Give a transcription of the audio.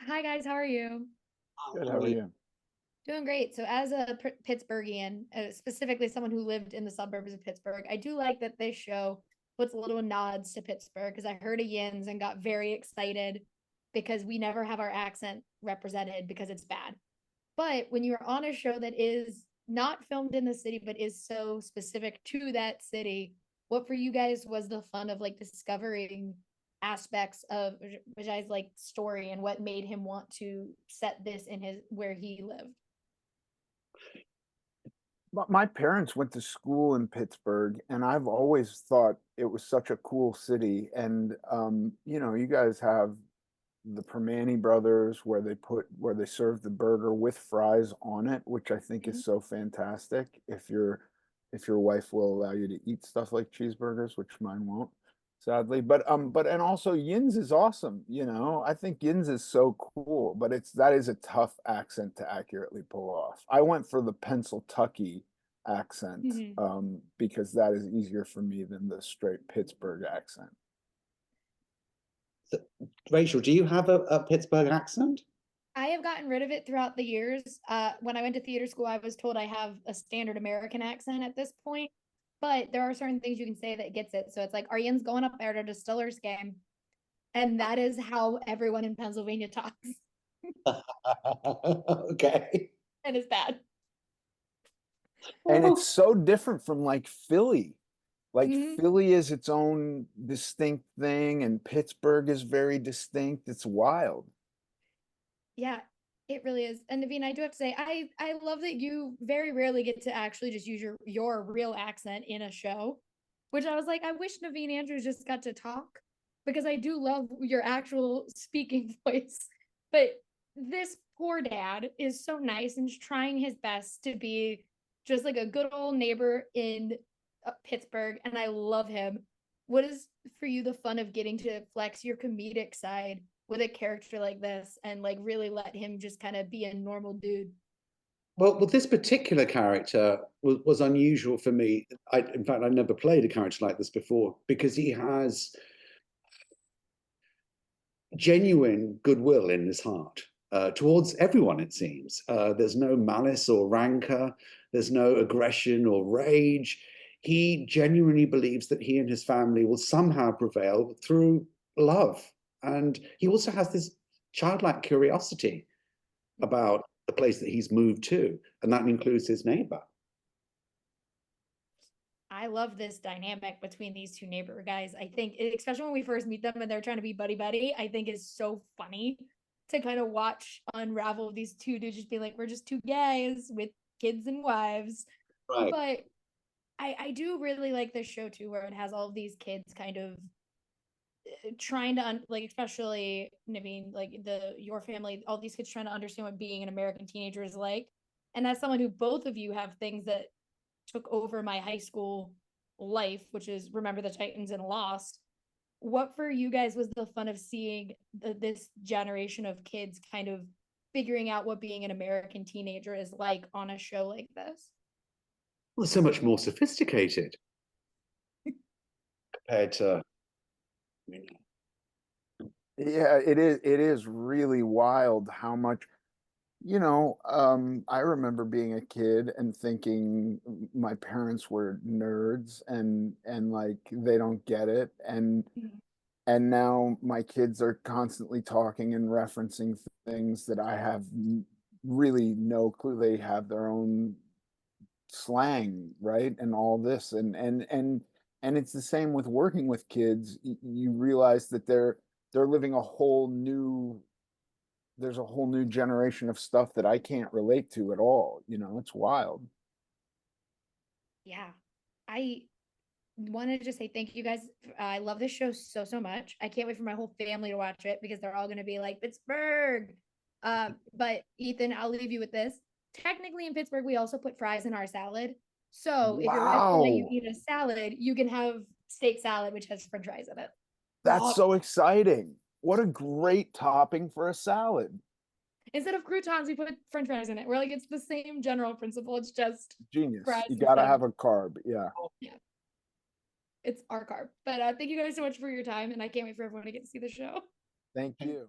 Hi guys, how are you? Good, how are you? Doing great. So as a Pittsburghian, specifically someone who lived in the suburbs of Pittsburgh, I do like that this show puts little nods to Pittsburgh because I heard of Yins and got very excited because we never have our accent represented because it's bad. But when you're on a show that is not filmed in the city but is so specific to that city, what for you guys was the fun of like discovering aspects of Vijay's like story and what made him want to set this in his where he lived? My parents went to school in Pittsburgh, and I've always thought it was such a cool city. And you guys have the Permane brothers where they serve the burger with fries on it, which I think Mhm. is so fantastic. If your wife will allow you to eat stuff like cheeseburgers, which mine won't, sadly. But and also Yins is awesome, I think Yins is so cool, but that is a tough accent to accurately pull off. I went for the Pennsyltucky accent, Mhm. because that is easier for me than the straight Pittsburgh accent. So, Rachel, do you have a Pittsburgh accent? I have gotten rid of it throughout the years. When I went to theater school, I was told I have a standard American accent at this point, but there are certain things you can say that gets it. So it's like, are Yins going up there to Distillers game? And that is how everyone in Pennsylvania talks. Okay. And it's bad. And it's so different from like Philly. Like Mhm. Philly is its own distinct thing, and Pittsburgh is very distinct. It's wild. Yeah, it really is. And Naveen, I do have to say, I love that you very rarely get to actually just use your real accent in a show, which I was like, I wish Naveen Andrews just got to talk because I do love your actual speaking voice. But this poor dad is so nice and trying his best to be just like a good old neighbor in Pittsburgh, and I love him. What is for you the fun of getting to flex your comedic side with a character like this and like really let him just kind of be a normal dude? Well, this particular character was unusual for me. In fact, I never played a character like this before because he has genuine goodwill in his heart towards everyone, it seems. There's no malice or rancor, there's no aggression or rage. He genuinely believes that he and his family will somehow prevail through love. And he also has this childlike curiosity about the place that he's moved to, and that includes his neighbor. I love this dynamic between these two neighbor guys. I think, especially when we first meet them and they're trying to be buddy buddy, I think is so funny to kind of watch unravel these two dudes just be like, we're just two guys with kids and wives. Right. But I do really like this show too, where it has all of these kids kind of trying to like, especially Naveen, like the your family, all these kids trying to understand what being an American teenager is like. And as someone who both of you have things that took over my high school life, which is Remember the Titans and Lost. What for you guys was the fun of seeing this generation of kids kind of figuring out what being an American teenager is like on a show like this? Well, so much more sophisticated compared to, I mean, Yeah, it is really wild how much, I remember being a kid and thinking my parents were nerds and like they don't get it. And now my kids are constantly talking and referencing things that I have really no clue. They have their own slang, right? And all this and it's the same with working with kids. You realize that they're living a whole new there's a whole new generation of stuff that I can't relate to at all. It's wild. Yeah. I wanted to just say thank you guys. I love this show so much. I can't wait for my whole family to watch it because they're all going to be like Pittsburgh. But Ethan, I'll leave you with this. Technically, in Pittsburgh, we also put fries in our salad. So if your wife will let you Wow. eat a salad, you can have steak salad, which has French fries in it. That's so exciting. What a great topping for a salad. Instead of croutons, we put French fries in it. We're like, it's the same general principle. It's just Genius. fries You gotta instead of have a carb. Yeah. yeah. It's our carb. But thank you guys so much for your time, and I can't wait for everyone to get to see the show. Thank you.